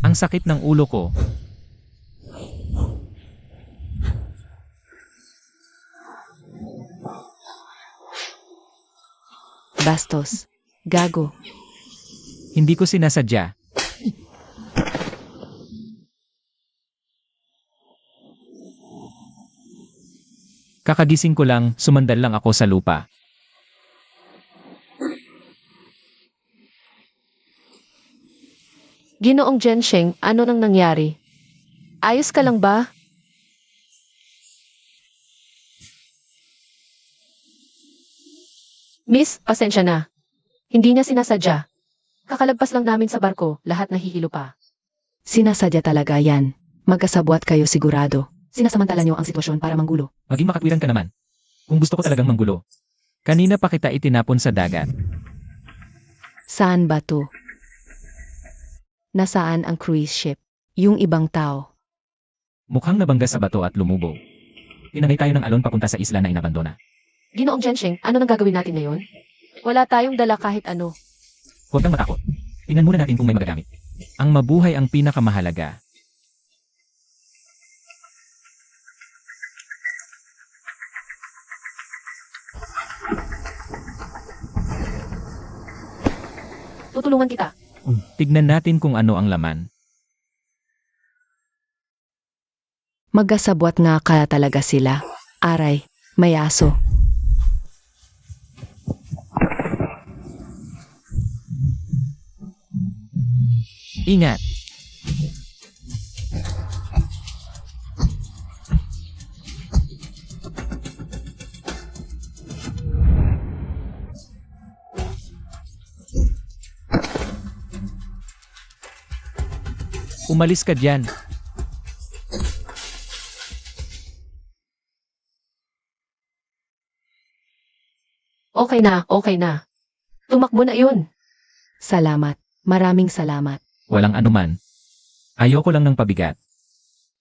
Ang sakit ng ulo ko. Bastos. Gago. Hindi ko sinasadya. Kakagising ko lang, sumandal lang ako sa lupa. Ginoong Jensheng, ano nang nangyari? Ayos ka lang ba? Miss, pasensya na. Hindi niya sinasadya. Kakalagpas lang namin sa barko, lahat nahihilo pa. Sinasadya talaga yan. Magkasabwat kayo sigurado. Sinasamantala niyo ang sitwasyon para manggulo. Maging makatwiran ka naman. Kung gusto ko talagang manggulo. Kanina pa kita itinapon sa dagat. Saan ba to? Nasaan ang cruise ship? Yung ibang tao. Mukhang nabangga sa bato at lumubog. Tinangay tayo ng alon papunta sa isla na inabandona. Ginoong Jensheng, ano nang gagawin natin ngayon? Wala tayong dala kahit ano. Huwag kang matakot. Tingnan muna natin kung may magagamit. Ang mabuhay ang pinakamahalaga. Tutulungan kita. Tignan natin kung ano ang laman. Magkasabwat nga kaya talaga sila. Aray, may aso. Ingat! Umalis ka diyan. Okay na, okay na. Tumakbo na yun. Salamat. Maraming salamat. Walang anuman. Ayoko lang ng pabigat.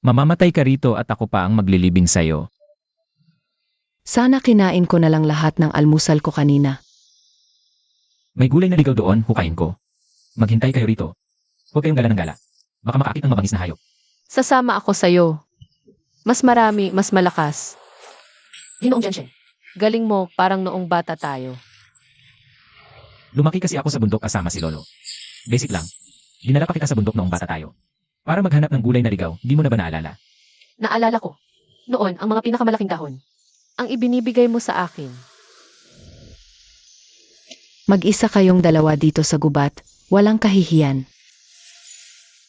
Mamamatay ka rito at ako pa ang maglilibing sa'yo. Sana kinain ko na lang lahat ng almusal ko kanina. May gulay na ligaw doon, hukayin ko. Maghintay kayo rito. Huwag kayong gala ng gala. Baka makaakit ng mabangis na hayop. Sasama ako sa'yo. Mas marami, mas malakas. Ginoong Jensheng, galing mo parang noong bata tayo. Lumaki kasi ako sa bundok kasama si Lolo. Basic lang. Dinala pa kita sa bundok noong bata tayo. Para maghanap ng gulay na ligaw, di mo na ba naalala? Naalala ko. Noon, ang mga pinakamalaking dahon. Ang ibinibigay mo sa akin. Mag-isa kayong dalawa dito sa gubat. Walang kahihiyan.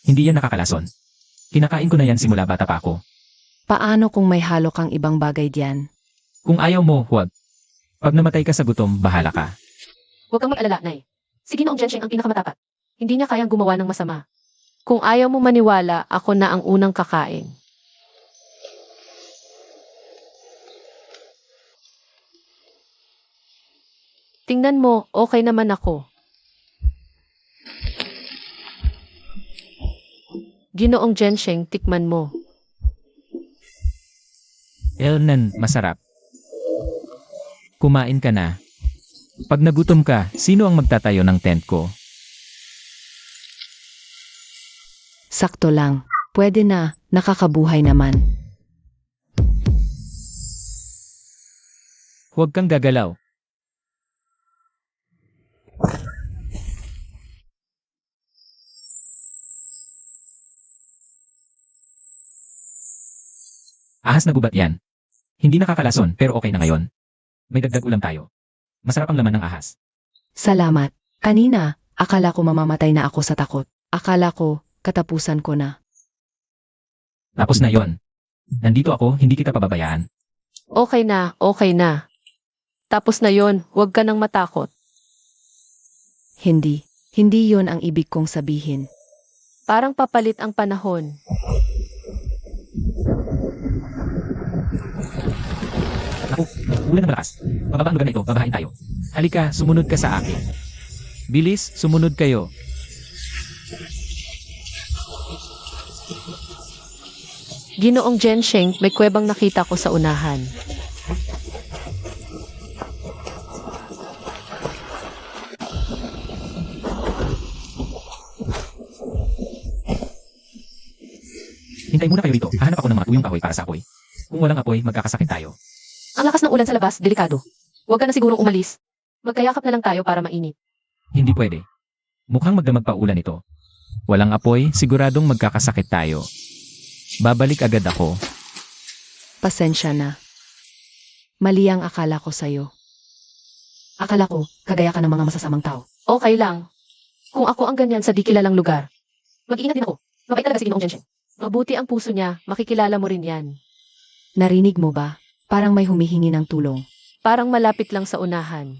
Hindi yan nakakalason. Kinakain ko na yan simula bata pa ako. Paano kung may halo kang ibang bagay diyan? Kung ayaw mo, huwag. Pag namatay ka sa gutom, bahala ka. Huwag kang mag-alala, Nay. Si Ginoong Jensheng ang pinakamatapat. Hindi niya kayang gumawa ng masama. Kung ayaw mo maniwala, ako na ang unang kakain. Tingnan mo, okay naman ako. Ginoong Jensheng, tikman mo. Elnan, masarap. Kumain ka na. Pag nagutom ka, sino ang magtatayo ng tent ko? Sakto lang. Pwede na, nakakabuhay naman. Huwag kang gagalaw. Ahas na gubat yan. Hindi nakakalason pero okay na ngayon. May dagdag ulam tayo. Masarap ang laman ng ahas. Salamat. Kanina, akala ko mamamatay na ako sa takot. Akala ko, katapusan ko na. Tapos na yon. Nandito ako, hindi kita pababayaan. Okay na, okay na. Tapos na yon, huwag ka nang matakot. Hindi. Hindi yon ang ibig kong sabihin. Parang papalit ang panahon. Naku, ulan na malakas. Pababa ang lugar na ito, babahain tayo. Halika, sumunod ka sa akin. Bilis, sumunod kayo. Ginoong Jensheng, may kuwebang nakita ko sa unahan. Hintay muna kayo rito. Hahanap ako ng mga tuyong kahoy para sa apoy. Kung walang apoy, magkakasakit tayo. Ang lakas ng ulan sa labas, delikado. Huwag ka na sigurong umalis. Magkayakap na lang tayo para mainit. Hindi pwede. Mukhang magdamag pa ulan ito. Walang apoy, siguradong magkakasakit tayo. Babalik agad ako. Pasensya na. Mali ang akala ko sa'yo. Akala ko, kagaya ka ng mga masasamang tao. Okay lang. Kung ako ang ganyan sa di kilalang lugar, mag-iingat din ako. Mabait talaga si Ginoong Genshin. Mabuti ang puso niya, makikilala mo rin yan. Narinig mo ba? Parang may humihingi ng tulong. Parang malapit lang sa unahan.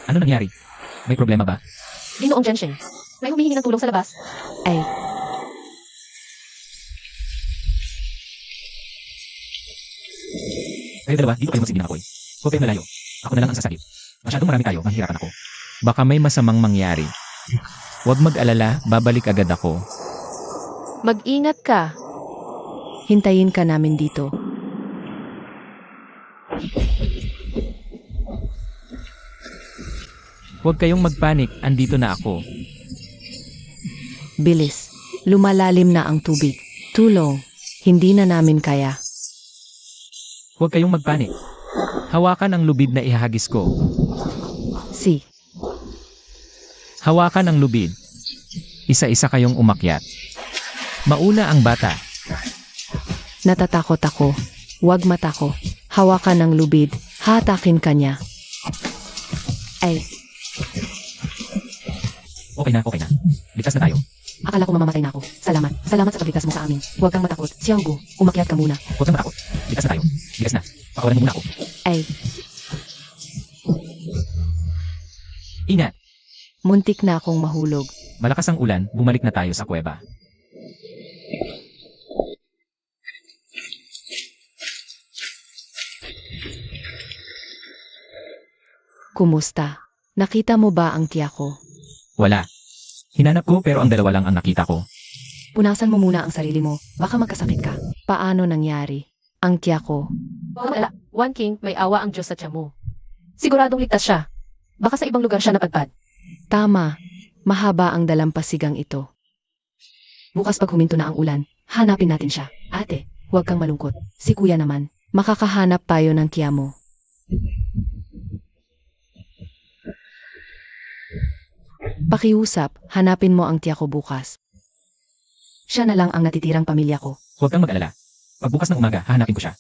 Ano nangyari? May problema ba? Ginoong Genshin, may humihingi ng tulong sa labas. Ay, Kayo dalawa, dito kayo magsigil ng apoy. Huwag kayong malayo. Ako na lang ang sasagip. Masyadong marami tayo, mahihirapan ako. Baka may masamang mangyari. Huwag mag-alala, babalik agad ako. mag-ingat ka. Hintayin ka namin dito. Huwag kayong magpanik, andito na ako. Bilis. Lumalalim na ang tubig. Tulong. Hindi na namin kaya. Huwag kayong magpanik. Hawakan ang lubid na ihahagis ko. Si. Hawakan ang lubid. Isa-isa kayong umakyat. Mauna ang bata. Natatakot ako. Huwag matako. Hawakan ng lubid. Hatakin ka niya. Ay, Okay na, okay na. Ligtas na tayo. akala ko mamamatay na ako. Salamat. Salamat sa pagligtas mo sa amin. Huwag kang matakot. Xiaogu, umakyat ka muna. Huwag kang matakot. Ligtas na tayo. Ligtas na. Pakawalan mo muna ako. Ay, Ingat! muntik na akong mahulog. Malakas ang ulan, bumalik na tayo sa kuweba. Kumusta? Nakita mo ba ang tiya ko? Wala. Hinanap ko pero ang dalawa lang ang nakita ko. Punasan mo muna ang sarili mo. Baka magkasakit ka. Paano nangyari? Ang tiya ko. Wala. One King, may awa ang Diyos sa tiya mo. Siguradong ligtas siya. Baka sa ibang lugar siya napadpad. Tama. Mahaba ang dalampasigang ito. Bukas pag huminto na ang ulan, hanapin natin siya. Ate, huwag kang malungkot. Si kuya naman. Makakahanap tayo ng tiya mo. Pakiusap, hanapin mo ang tiya ko bukas. Siya na lang ang natitirang pamilya ko. Huwag kang mag-alala. Pagbukas ng umaga, hahanapin ko siya.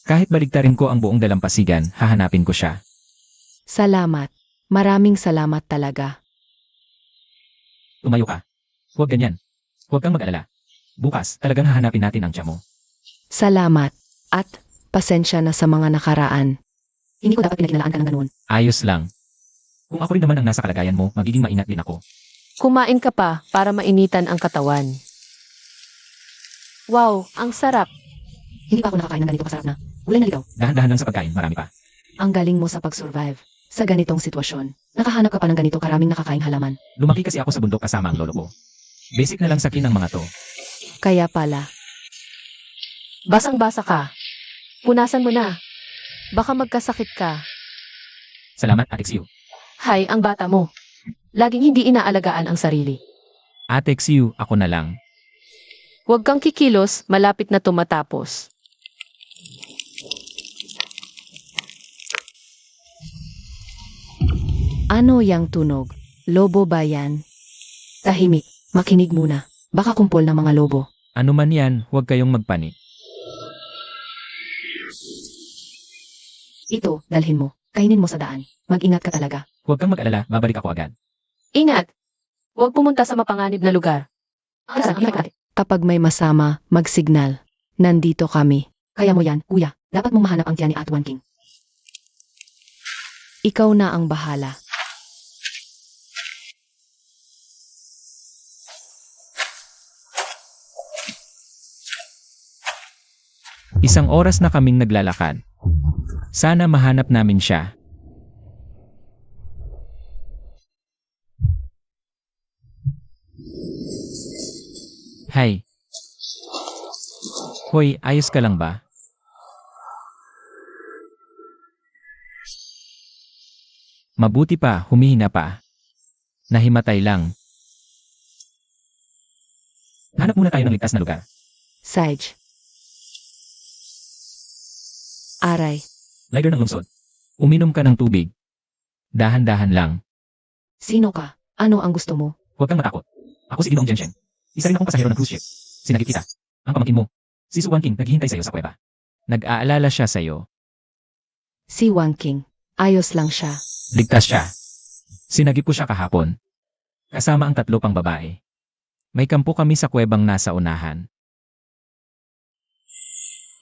Kahit baligtarin ko ang buong dalampasigan, hahanapin ko siya. Salamat. Maraming salamat talaga. Tumayo ka. Huwag ganyan. Huwag kang mag-alala. Bukas, talagang hahanapin natin ang tiya mo. Salamat. At, pasensya na sa mga nakaraan. Hindi ko dapat pinaginalaan ka ng ganun. Ayos lang. Kung ako rin naman ang nasa kalagayan mo, magiging maingat din ako. Kumain ka pa para mainitan ang katawan. Wow, ang sarap. Hindi pa ako nakakain ng ganito kasarap na. Ulay na ligaw. Dahan-dahan lang sa pagkain, marami pa. Ang galing mo sa pag-survive. Sa ganitong sitwasyon. Nakahanap ka pa ng ganito karaming nakakaing halaman. Lumaki kasi ako sa bundok kasama ang lolo ko. Basic na lang sa akin ng mga to. Kaya pala. Basang-basa ka. Punasan mo na. Baka magkasakit ka. Salamat, Ate Xiu. Hay, ang bata mo. Laging hindi inaalagaan ang sarili. Ate Xiu, ako na lang. Huwag kang kikilos, malapit na tumatapos. Ano yang tunog? Lobo ba yan? Tahimik, makinig muna. Baka kumpol ng mga lobo. Ano man yan, huwag kayong magpanik. Ito, dalhin mo. Kainin mo sa daan. Mag-ingat ka talaga. Huwag kang mag-alala, babalik ako agad. Ingat! Huwag pumunta sa mapanganib na lugar. Kapag may masama, mag-signal. Nandito kami. Kaya mo yan, kuya. Dapat mong mahanap ang tiyan ni Atuan King. Ikaw na ang bahala. Isang oras na kaming naglalakad. Sana mahanap namin siya. Hay. Hoy, ayos ka lang ba? Mabuti pa, humihina pa. Nahimatay lang. Hanap muna tayo ng ligtas na lugar. Sage. Aray. Lighter ng lungsod. Uminom ka ng tubig. Dahan-dahan lang. Sino ka? Ano ang gusto mo? Huwag kang matakot. Ako si Ginoong Jiansheng. Isa rin akong pasahero ng cruise ship. Sinagip kita. Ang pamangkin mo. Si Su Wanking naghihintay sa'yo sa kuweba. Nag-aalala siya sa'yo. Si Wang King. Ayos lang siya. Ligtas siya. Sinagip ko siya kahapon. Kasama ang 3 pang babae. May kampo kami sa kuwebang nasa unahan.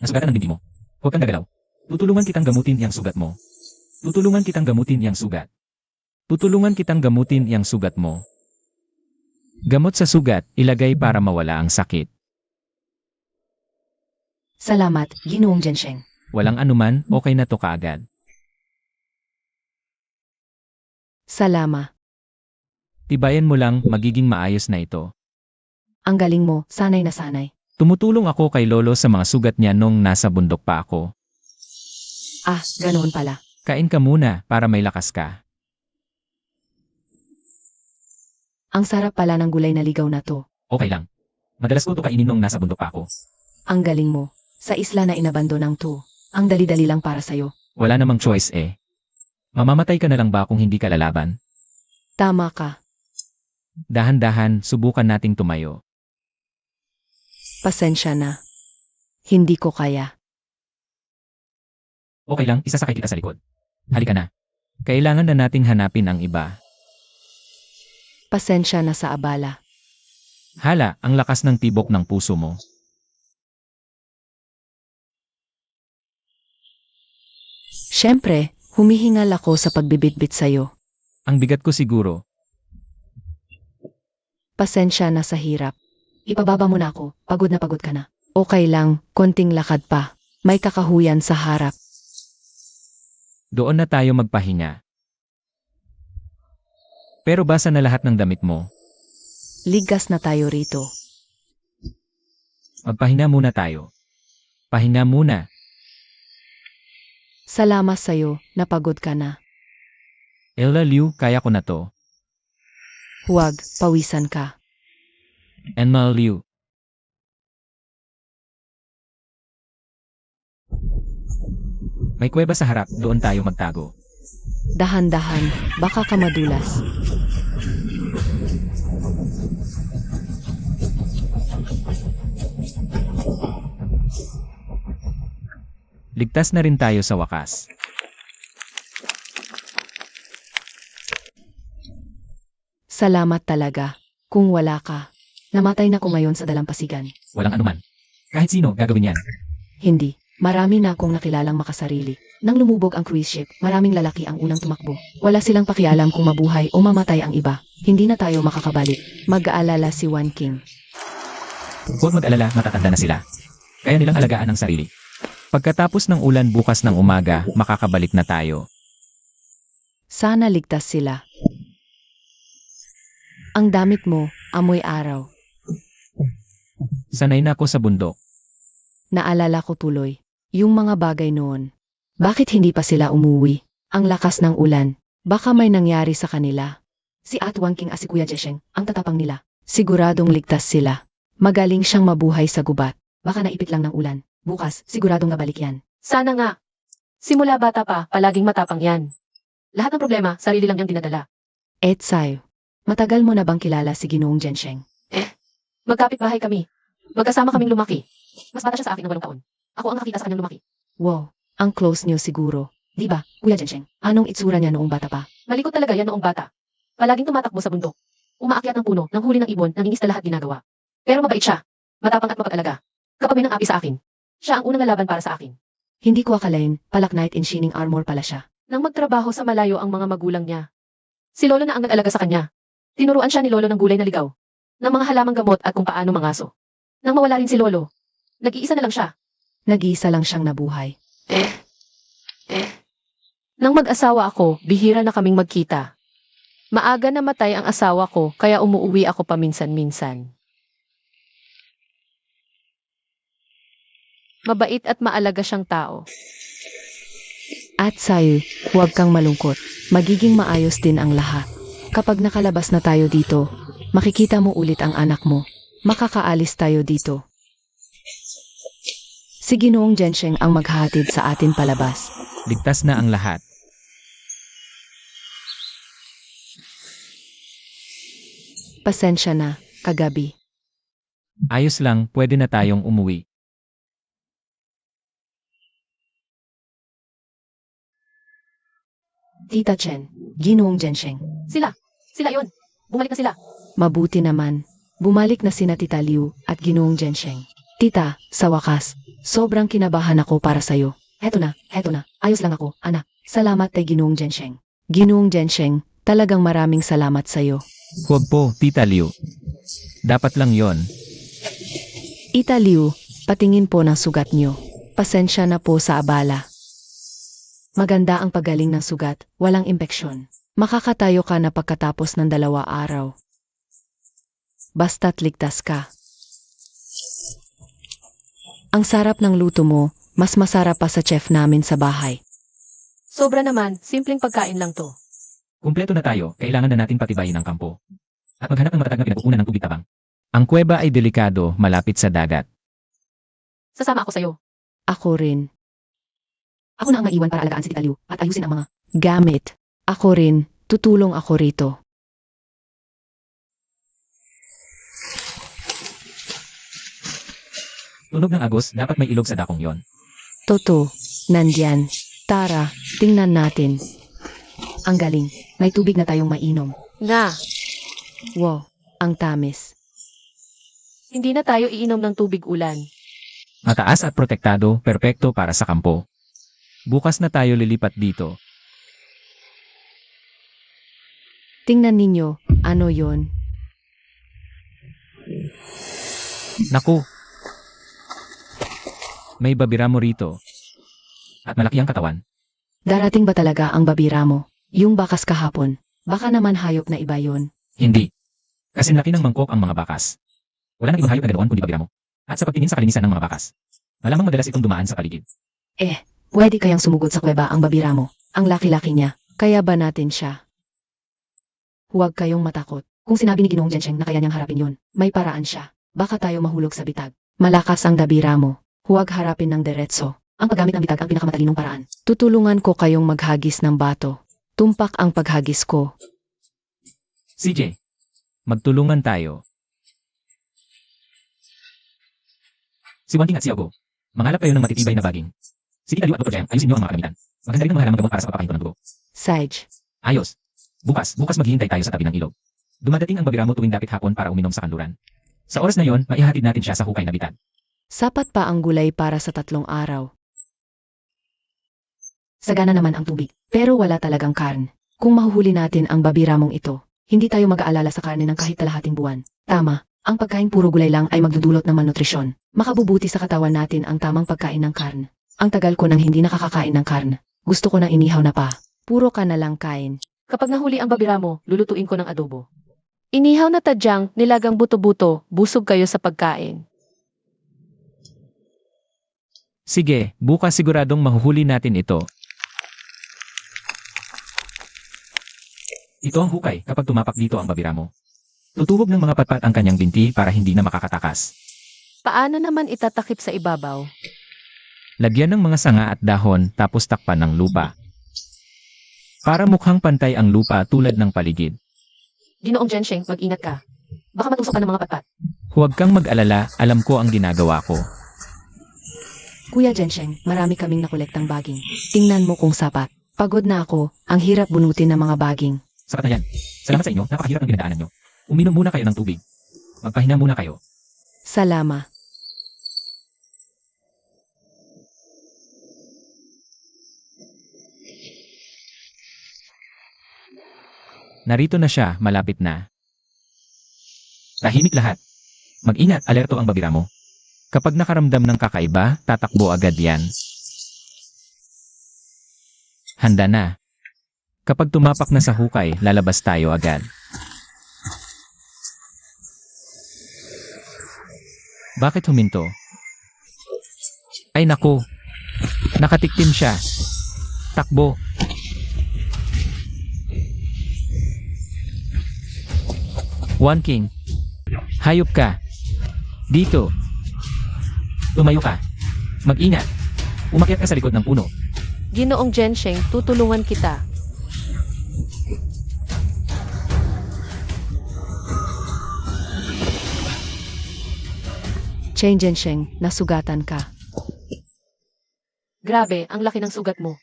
Nasugatan ang dibdib mo. Huwag kang gagalaw. Tutulungan kitang gamutin yang sugat mo. Tutulungan kitang gamutin yang sugat. Tutulungan kitang gamutin yang sugat mo. Gamot sa sugat, ilagay para mawala ang sakit. Salamat, Ginoong Jiansheng. Walang anuman, okay na to kaagad. Salama. Tibayan mo lang, magiging maayos na ito. Ang galing mo, sanay na sanay. Tumutulong ako kay Lolo sa mga sugat niya nung nasa bundok pa ako. Ah, ganoon pala. Kain ka muna para may lakas ka. Ang sarap pala ng gulay na ligaw na to. Okay lang. Madalas ko ito kainin nung nasa bundok pa ako. Ang galing mo. Sa isla na inabandonang to. Ang dali-dali lang para sa'yo. Wala namang choice eh. Mamamatay ka na lang ba kung hindi ka lalaban? Tama ka. Dahan-dahan, subukan nating tumayo. Pasensya na. Hindi ko kaya. Okay lang, isasakay kita sa likod. Halika na. Kailangan na nating hanapin ang iba. Pasensya na sa abala. Hala, ang lakas ng tibok ng puso mo. Siyempre, humihingal ako sa pagbibitbit sa'yo. Ang bigat ko siguro. Pasensya na sa hirap. Ipababa mo na ako. Pagod ka na. Okay lang, konting lakad pa. May kakahuyan sa harap. Doon na tayo magpahinga. Pero basa na lahat ng damit mo. Ligas na tayo rito. Magpahinga muna tayo. Pahinga muna. Salamat sa'yo, napagod ka na. Ella Liu, kaya ko na to. Huwag, pawisan ka. Enma Liu. May kuweba sa harap, doon tayo magtago. Dahan-dahan, baka ka madulas. Ligtas na rin tayo sa wakas. Salamat talaga. Kung wala ka, namatay na ko ngayon sa dalampasigan. Walang anuman. Kahit sino, gagawin yan. Hindi. Marami na akong nakilalang makasarili. Nang lumubog ang cruise ship, maraming lalaki ang unang tumakbo. Wala silang pakialam kung mabuhay o mamatay ang iba. Hindi na tayo makakabalik. Mag-aalala si Wan King. Huwag mag-alala, matatanda na sila. Kaya nilang alagaan ang sarili. Pagkatapos ng ulan bukas ng umaga, makakabalik na tayo. Sana ligtas sila. Ang damit mo, amoy araw. Sanay na ako sa bundok. Naalala ko tuloy. Yung mga bagay noon. Bakit hindi pa sila umuwi? Ang lakas ng ulan. Baka may nangyari sa kanila. Si At Wang King at si Kuya Jiansheng, ang tatapang nila. Siguradong ligtas sila. Magaling siyang mabuhay sa gubat. Baka naipit lang ng ulan. Bukas, siguradong nabalik yan. Sana nga. Simula bata pa, palaging matapang yan. Lahat ng problema, sarili lang niyang dinadala. Etsay, matagal mo na bang kilala si Ginoong Jiansheng? Magkapit-bahay kami. Magkasama kaming lumaki. Mas bata siya sa akin ng 8 taon. Ako ang nakakita sa kanyang lumaki. Wow, ang close niyo siguro. Di ba, Kuya Jiansheng? Anong itsura niya noong bata pa? Malikot talaga yan noong bata. Palaging tumatakbo sa bundok. Umaakyat ng puno, nang huli ng ibon, nangingista lahat ginagawa. Pero mabait siya. Matapang at mapag-alaga. Kapag may nang-api sa akin, siya ang unang lalaban para sa akin. Hindi ko akalain, Palak Knight in Shining Armor pala siya. Nang magtrabaho sa malayo ang mga magulang niya. Si Lolo na ang nag-alaga sa kanya. Tinuruan siya ni Lolo ng gulay na ligaw. Ng mga halamang gamot at kung paano mangaso. Nang mawala rin si Lolo, nag-iisa na lang siya. Nag-iisa lang siyang nabuhay. Nang mag-asawa ako, bihira na kaming magkita. Maaga namatay ang asawa ko, kaya umuuwi ako paminsan-minsan. Mabait at maalaga siyang tao. At sa'yo, huwag kang malungkot. Magiging maayos din ang lahat. Kapag nakalabas na tayo dito, makikita mo ulit ang anak mo. makakaalis tayo dito. Si Ginoong Gensheng ang maghahatid sa atin palabas. Ligtas na ang lahat. Pasensya na, kagabi. Ayos lang, pwede na tayong umuwi. Tita Chen, Ginoong Gensheng. Sila yun. Bumalik na sila. Mabuti naman. Bumalik na sina Tita Liu at Ginoong Gensheng. Tita, sa wakas, sobrang kinabahan ako para sa'yo. Heto na. Ayos lang ako, anak. Salamat kay Ginoong Gensheng. Ginoong Gensheng, talagang maraming salamat sa'yo. Huwag po, Tita Liu. Dapat lang yon. Tita Liu, patingin po ng sugat niyo. Pasensya na po sa abala. Maganda ang pagaling ng sugat, walang impeksyon. Makakatayo ka na pagkatapos ng 2 araw. Basta't ligtas ka. Ang sarap ng luto mo, mas masarap pa sa chef namin sa bahay. Sobra naman, simpleng pagkain lang to. Kumpleto na tayo, kailangan na natin patibayin ang kampo. At maghanap ng matatag na pinagkukunan ng tubig tabang. Ang kuweba ay delikado, malapit sa dagat. Sasama ako sa'yo. Ako rin. Ako na ang maiwan para alagaan si Tita Liu at ayusin ang mga... Gamit. Ako rin, tutulong ako rito. Tunog ng agos, dapat may ilog sa dakong yon. Toto, nandyan. Tara, tingnan natin. Ang galing, may tubig na tayong mainom. Na, Wow, ang tamis. hindi na tayo iinom ng tubig ulan. Mataas at protektado, perpekto para sa kampo. Bukas na tayo lilipat dito. Tingnan ninyo, ano yon? Naku! May babira mo rito. At malaki ang katawan. Darating ba talaga ang babira mo? Yung bakas kahapon. Baka naman hayop na iba yon. Hindi. Kasi laki ng mangkok ang mga bakas. Wala nang ibang hayop na ganoon kundi babira mo. At sa pagtingin sa kalinisan ng mga bakas. Malamang madalas itong dumaan sa paligid. Pwede kayang sumugod sa kuweba ang babira mo. Ang laki-laki niya. Kaya ba natin siya? Huwag kayong matakot. Kung sinabi ni Ginoong Gensheng na kaya niyang harapin yun, may paraan siya. Baka tayo mahulog sa bitag. Malakas ang dabira mo. Huwag harapin ng diretso. Ang paggamit ng bitag ang pinakamatalinong paraan. Tutulungan ko kayong maghagis ng bato. Tumpak ang paghagis ko. CJ, Magtulungan tayo. si Wanting at si Ogo. Manghalap kayo ng matitibay na baging. Si Tita Liu at Dr. Jem, ayusin niyo ang mga kalamitan. Maganda rin ang mga halamang gamot para sa pagpapahinto ng dugo. Sage. Ayos. Bukas maghihintay tayo sa tabi ng ilog. Dumadating ang babira mo tuwing dapit hapon para uminom sa kanluran. Sa oras na yon, maihatid natin siya sa hukay na bitag. Sapat pa ang gulay para sa 3 araw. Sagana naman ang tubig, pero wala talagang karn. Kung mahuhuli natin ang babira mong ito, hindi tayo mag-aalala sa karne ng kahit kalahating buwan. Tama, ang pagkain puro gulay lang ay magdudulot ng malnutrisyon. Makabubuti sa katawan natin ang tamang pagkain ng karn. Ang tagal ko nang hindi nakakakain ng karn. Gusto ko ng inihaw na pa. Puro ka na lang kain. Kapag nahuli ang babira mo, lulutuin ko ng adobo. Inihaw na tadyang, nilagang buto-buto, busog kayo sa pagkain. Sige, bukas siguradong mahuhuli natin ito. Ito ang hukay kapag tumapak dito ang babira mo. Tutubog ng mga patpat ang kanyang binti para hindi na makakatakas. Paano naman itatakip sa ibabaw? Lagyan ng mga sanga at dahon tapos takpan ng lupa. Para mukhang pantay ang lupa tulad ng paligid. Ginoong Gensheng, mag-ingat ka. Baka matusok ka ng mga patpat. Huwag kang mag-alala, alam ko ang ginagawa ko. Kuya Gensheng, marami kaming nakolektang baging. Tingnan mo kung sapat. Pagod na ako, ang hirap bunutin ng mga baging. Sapat na yan. Salamat sa inyo, napakahirap ng ginadaanan nyo. Uminom muna kayo ng tubig. Magpahinga muna kayo. Salama. Narito na siya, malapit na. Tahimik lahat. Mag-ingat, alerto ang babira mo. Kapag nakaramdam ng kakaiba, tatakbo agad yan. Handa na. Kapag tumapak na sa hukay, lalabas tayo agad. Bakit huminto? Ay naku! Nakatiktim siya. Takbo! One King. Hayop ka. Dito. Tumayo ka. Mag-ingat. Umakyat ka sa likod ng puno. Ginoong Gensheng, tutulungan kita. Chen Gensheng, nasugatan ka. Grabe, ang laki ng sugat mo.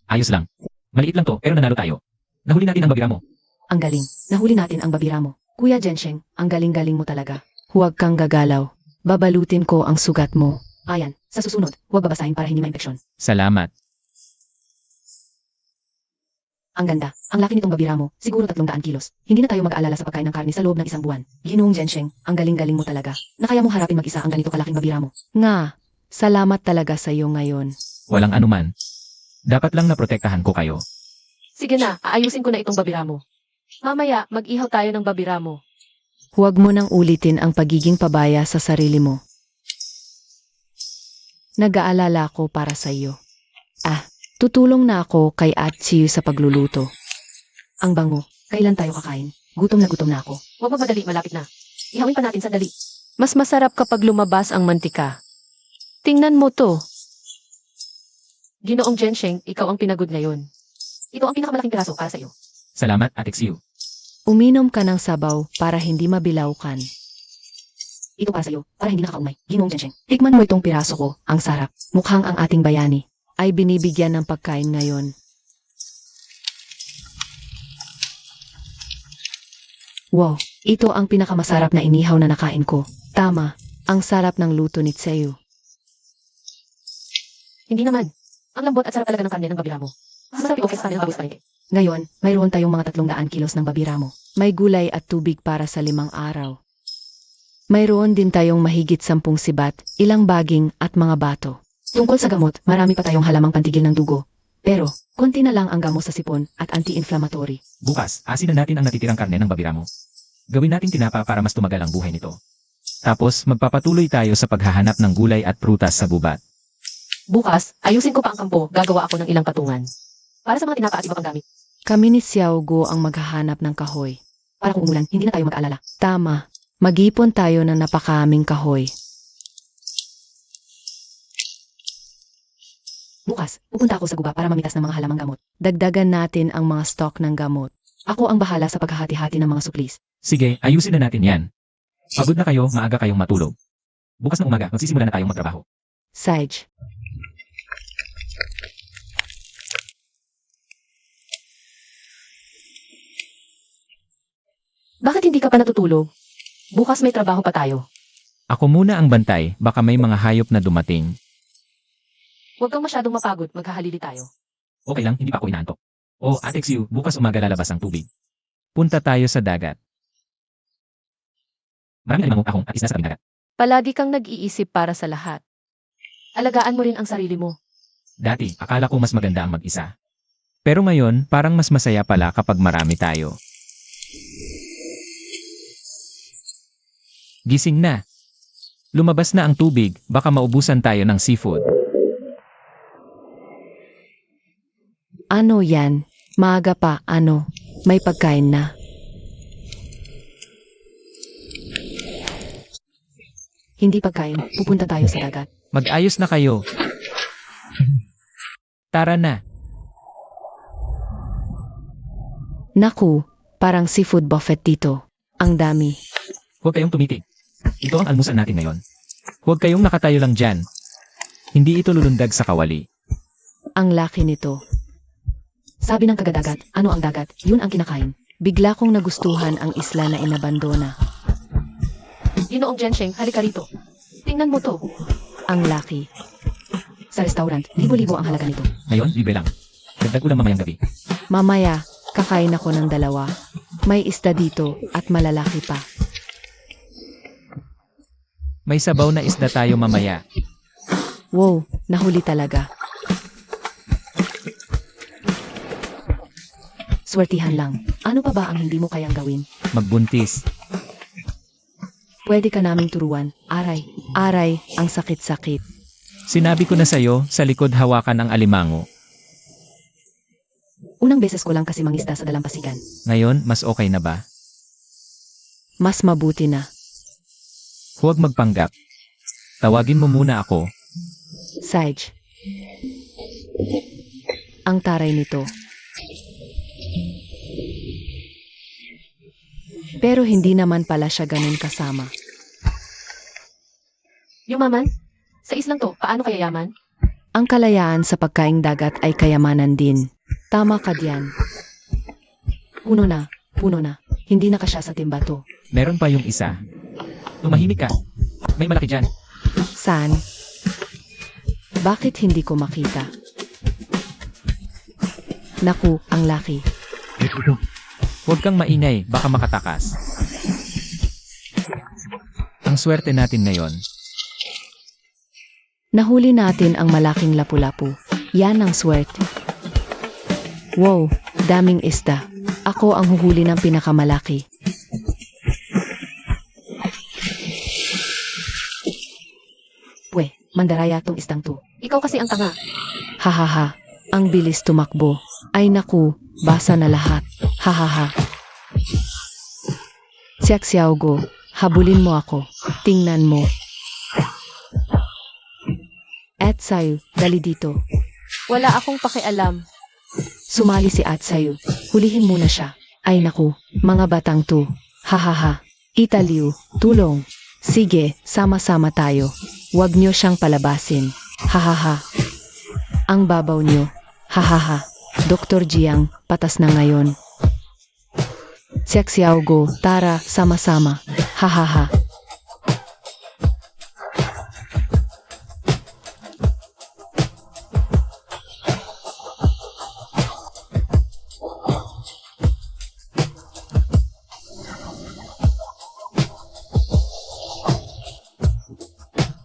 Ayos lang. Maliit lang to, pero nanalo tayo. Nahuli natin ang babira mo. Ang galing. Nahuli natin ang babira mo. Kuya Gensheng, ang galing-galing mo talaga. Huwag kang gagalaw. Babalutin ko ang sugat mo. Ayan, sa susunod, huwag babasahin para hindi ma-impeksyon. Salamat. Ang ganda. Ang laki nitong babira mo. Siguro 300 kilos. Hindi na tayo mag-aalala sa pagkain ng karne sa loob ng 1 buwan. Ginoong Gensheng, ang galing-galing mo talaga. Na kaya mong harapin mag-isa ang ganito kalaking babira mo. Nga, salamat talaga sa iyo ngayon. Walang anuman. Dapat lang naprotektahan ko kayo. Sige na, aayusin ko na itong babira mo. Mamaya, mag-ihaw tayo ng babira mo. Huwag mo nang ulitin ang pagiging pabaya sa sarili mo. Nag-aalala ko para sa iyo. Tutulong na ako kay Atsiu sa pagluluto. Ang bango, kailan tayo kakain? Gutom na ako. Huwag magmadali, malapit na. Ihawin pa natin sandali. Mas masarap kapag lumabas ang mantika. Tingnan mo to. Ginoong Gensheng, ikaw ang pinagod ngayon. Ito ang pinakamalaking piraso para sa iyo. Salamat, Ate Xiu. Uminom ka ng sabaw para hindi mabilawkan. Ito para sa iyo, para hindi nakakaumay. Ginoong Gensheng, tikman mo itong piraso ko. Ang sarap. Mukhang ang ating bayani ay binibigyan ng pagkain ngayon. Wow, ito ang pinakamasarap na inihaw na nakain ko. Tama, ang sarap ng luto ni Tseu. Hindi naman. Ang lambot at sarap talaga ng karne ng babira mo. Mas masarap i-offer sa karne ng baboy sa palengke. Ngayon, mayroon tayong mga 300 kilos ng babira mo. May gulay at tubig para sa 5 araw. Mayroon din tayong mahigit 10 sibat, ilang baging at mga bato. Tungkol sa gamot, marami pa tayong halamang pantigil ng dugo. Pero, konti na lang ang gamot sa sipon at anti-inflammatory. Bukas, asin na natin ang natitirang karne ng babira mo. Gawin natin tinapa para mas tumagal ang buhay nito. Tapos magpapatuloy tayo sa paghahanap ng gulay at prutas sa gubat. Bukas, ayusin ko pa ang kampo, gagawa ako ng ilang patungan. Para sa mga tinapa at iba pang gamit. Kami ni Xiao Guo ang maghahanap ng kahoy. Para kung umulan, hindi na tayo mag-aalala. Tama, mag-ipon tayo ng napakaming kahoy. Bukas, pupunta ako sa guba para mamitas ng mga halamang gamot. Dagdagan natin ang mga stock ng gamot. Ako ang bahala sa paghahati-hati ng mga suplis. Sige, ayusin na natin yan. Pagod na kayo, maaga kayong matulog. Bukas ng umaga, magsisimula na tayong magtrabaho. Sage. Bakit hindi ka pa natutulog? Bukas may trabaho pa tayo. Ako muna ang bantay, baka may mga hayop na dumating. Huwag kang masyadong mapagod, maghahalili tayo. Okay lang, hindi pa ako inaantok. Oh, Ate Xiu, bukas umaga lalabas ang tubig. Punta tayo sa dagat. Maraming alimango, ahong at isda sa tabing dagat. Palagi kang nag-iisip para sa lahat. Alagaan mo rin ang sarili mo. Dati, akala ko mas maganda ang mag-isa. Pero ngayon, parang mas masaya pala kapag marami tayo. Gising na. Lumabas na ang tubig, baka maubusan tayo ng seafood. Ano yan? Maaga pa, ano? May pagkain na. Hindi pagkain, pupunta tayo sa dagat. Mag-ayos na kayo. Tara na. Naku, parang seafood buffet dito. Ang dami. Huwag kayong tumitig. Ito ang almusal natin ngayon. Huwag kayong nakatayo lang dyan. Hindi ito lulundag sa kawali. Ang laki nito. Sabi ng kagadagat, ano ang dagat, yun ang kinakain. Bigla kong nagustuhan ang isla na inabandona. Ginoong Gensheng, halika rito. Tingnan mo to. Ang laki. Sa restaurant, libo-libo ang halaga nito. Ngayon, libre lang. Dagdag ulam mamayang gabi. Mamaya, kakain ako ng 2. May isda dito at malalaki pa. May sabaw na isda tayo mamaya. Wow, nahuli talaga. Swertihan lang. Ano pa ba ang hindi mo kayang gawin? Magbuntis. Pwede ka naming turuan. Aray, aray, ang sakit-sakit. Sinabi ko na sa'yo, sa likod hawakan ang alimango. Unang beses ko lang kasi mangisda sa dalampasigan. Ngayon, mas okay na ba? Mas mabuti na. Huwag magpanggap. Tawagin mo muna ako. Sage. Ang taray nito. Pero hindi naman pala siya ganun kasama. Yumaman? Sa islang to, paano kaya yaman? Ang kalayaan sa pagkaing dagat ay kayamanan din. Tama ka diyan. Puno na. Hindi na kasya sa timba to. Meron pa yung isa. Tumahimik ka. May malaki dyan. Saan? Bakit hindi ko makita? Naku, ang laki. Huwag kang maingay, baka makatakas. Ang swerte natin ngayon. Nahuli natin ang malaking lapu-lapu. Yan ang swerte. Wow, daming isda. Ako ang huhuli ng pinakamalaki. Pwe, mandaraya tong isdang to. Ikaw kasi ang tanga. Hahaha, ang bilis tumakbo. Ay naku, basa na lahat. Hahaha. Siyak Xiaogo, habulin mo ako. Tingnan mo. Atsayu, dali dito. Wala akong pakialam. Sumali si Atsayu. Hulihin muna siya. Ay naku, mga batang to. Hahaha. Italiw, tulong. Sige, sama-sama tayo. Huwag niyo siyang palabasin. Hahaha. Ang babaw niyo. Hahaha. Dr. Jiang, patas na ngayon. Siyak Xiaogo, tara, sama-sama. Hahaha.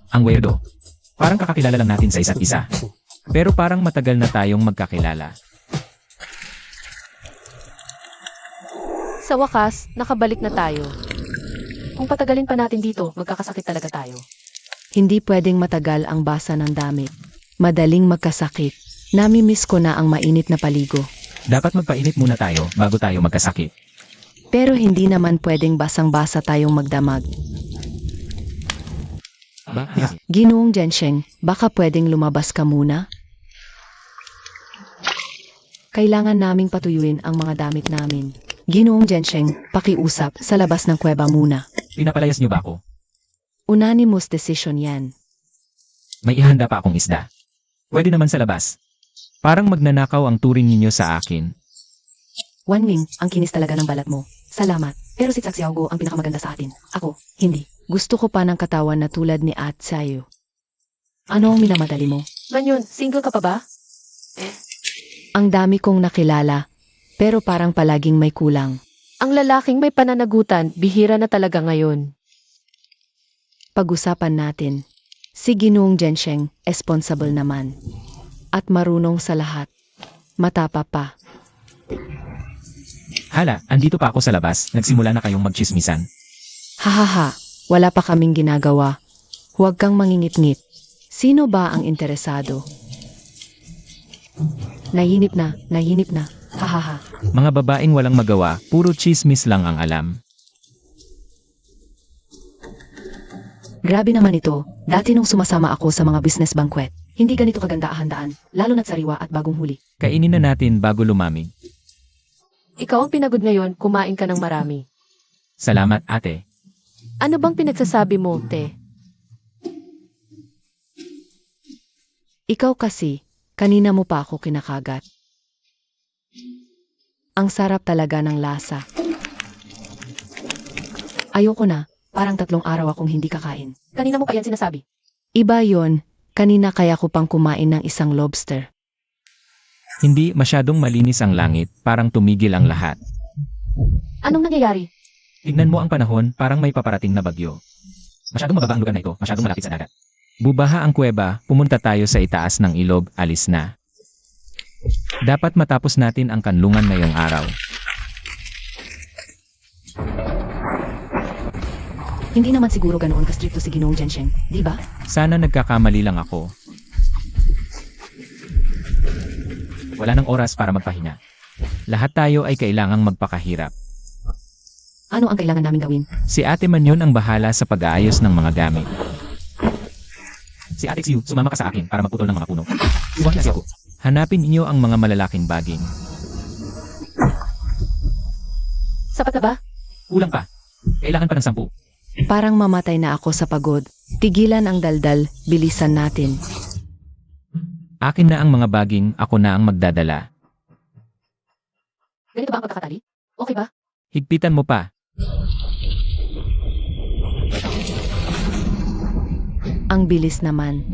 Ang weirdo. Parang kakakilala lang natin sa isa't isa. Pero parang matagal na tayong magkakilala. Sa wakas, nakabalik na tayo. Kung patagalin pa natin dito, magkakasakit talaga tayo. Hindi pwedeng matagal ang basa ng damit. Madaling magkasakit. Nami-miss ko na ang mainit na paligo. Dapat magpainit muna tayo bago tayo magkasakit. Pero hindi naman pwedeng basang-basa tayong magdamag. Bakit? Ginoong Jensheng, baka pwedeng lumabas ka muna? Kailangan naming patuyuin ang mga damit namin. Ginoong Jensheng, pakiusap sa labas ng kuweba muna. Pinapalayas niyo ba ako? Unanimous decision yan. May ihanda pa akong isda. Pwede naman sa labas. Parang magnanakaw ang turing ninyo sa akin. Wanming, ang kinis talaga ng balat mo. Salamat. Pero si Xiaogo ang pinakamaganda sa atin. Ako, hindi. Gusto ko pa ng katawan na tulad ni Atsayu. Ano ang minamadali mo? Manyon, single ka pa ba? Ang dami kong nakilala, pero parang palaging may kulang. Ang lalaking may pananagutan, bihira na talaga ngayon. Pag-usapan natin. Si Ginoong Jensheng, responsible naman. At marunong sa lahat. Matapa pa. Hala, andito pa ako sa labas. Nagsimula na kayong magchismisan. Hahaha, wala pa kaming ginagawa. Huwag kang mangingit-ngit. Sino ba ang interesado? Nahinip na. Hahaha. Mga babaeng walang magawa, puro chismis lang ang alam. Grabe naman ito. Dati nung sumasama ako sa mga business banquet, hindi ganito kaganda ang handaan, lalo na't sariwa at bagong huli. Kainin na natin bago lumamig. Ikaw ang pinagod ngayon, kumain ka ng marami. Salamat, ate. Ano bang pinagsasabi mo, te? Ikaw kasi, kanina mo pa ako kinakagat. Ang sarap talaga ng lasa. Ayoko na, parang 3 araw akong hindi kakain. Kanina mo pa yan sinasabi. Iba yon, kanina kaya ko pang kumain ng isang lobster. Hindi masyadong malinis ang langit, parang tumigil ang lahat. Anong nangyayari? Tignan mo ang panahon, parang may paparating na bagyo. Masyadong mababa ang lugar na ito, masyadong malapit sa dagat. Bubaha ang kuweba, pumunta tayo sa itaas ng ilog, alis na. Dapat matapos natin ang kanlungan ngayong araw. Hindi naman siguro ganoon ka-stricto si Ginoong Jensheng, di ba? Sana nagkakamali lang ako. Wala nang oras para magpahinga. Lahat tayo ay kailangang magpakahirap. Ano ang kailangan namin gawin? Si Ate Manyon ang bahala sa pag-aayos ng mga gamit. Si Ate Xiu, sumama ka sa akin para magputol ng mga puno. Iwan kasi ako. Hanapin niyo ang mga malalaking baging. Sapat na ba? Kulang pa. Kailangan pa ng 10. Parang mamatay na ako sa pagod. Tigilan ang daldal, bilisan natin. Akin na ang mga baging, ako na ang magdadala. Ganito ba ang pagkakatali? Okay ba? Higpitan mo pa. Ang bilis naman.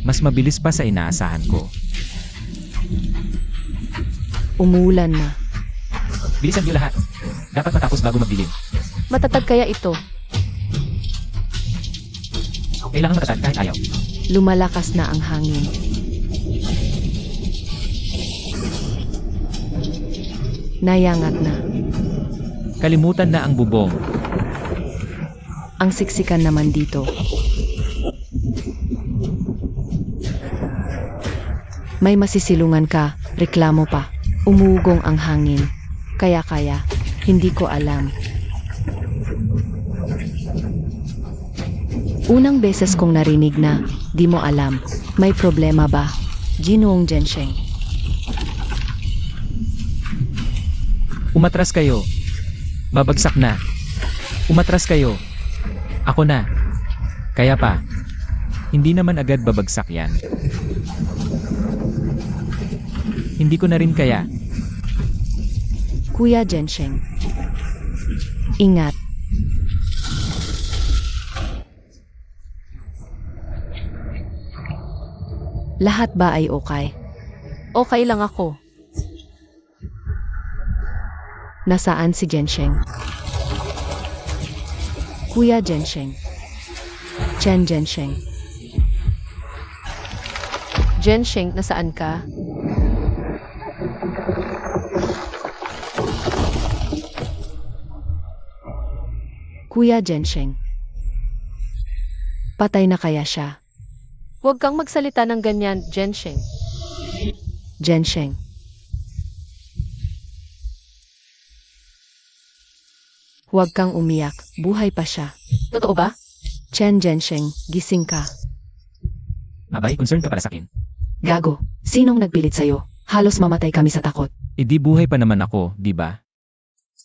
Mas mabilis pa sa inaasahan ko. Umulan na. Bilisan niyo lahat. Dapat matapos bago magdilim. Matatag kaya ito? Kailangan matatag kahit ayaw. Lumalakas na ang hangin. Nayangat na. Kalimutan na ang bubong. Ang siksikan naman dito. May masisilungan ka, reklamo pa. Umugong ang hangin. Kaya, hindi ko alam. Unang beses kong narinig na, di mo alam. May problema ba? Ginoong Gensheng. Umatras kayo. Babagsak na. Umatras kayo. Ako na. Kaya pa. Hindi naman agad babagsak yan. Hindi ko na rin kaya. Kuya Gensheng. Ingat. Lahat ba ay okay? Okay lang ako. Nasaan si Gensheng? Kuya Gensheng. Chen Gensheng. Gensheng, nasaan ka? Kuya Gensheng. Patay na kaya siya? Huwag kang magsalita ng ganyan, Gensheng. Gensheng. Huwag kang umiyak, buhay pa siya. Totoo ba? Chen Gensheng, gising ka. Abay, concern ka para sa akin. Gago, sinong nagpilit sa'yo? Halos mamatay kami sa takot. Di buhay pa naman ako, di ba?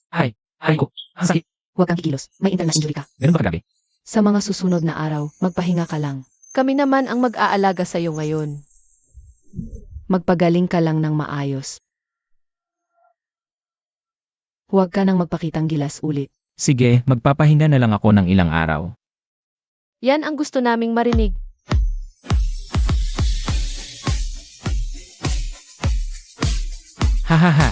Ay ko. Ang sakit. Huwag kang kikilos, may internal injury ka. Ganun ba kagabi? Sa mga susunod na araw, magpahinga ka lang. Kami naman ang mag-aalaga sa'yo ngayon. Magpagaling ka lang ng maayos. Huwag ka nang magpakitang gilas ulit. Sige, magpapahinga na lang ako ng ilang araw. Yan ang gusto naming marinig. Hahaha,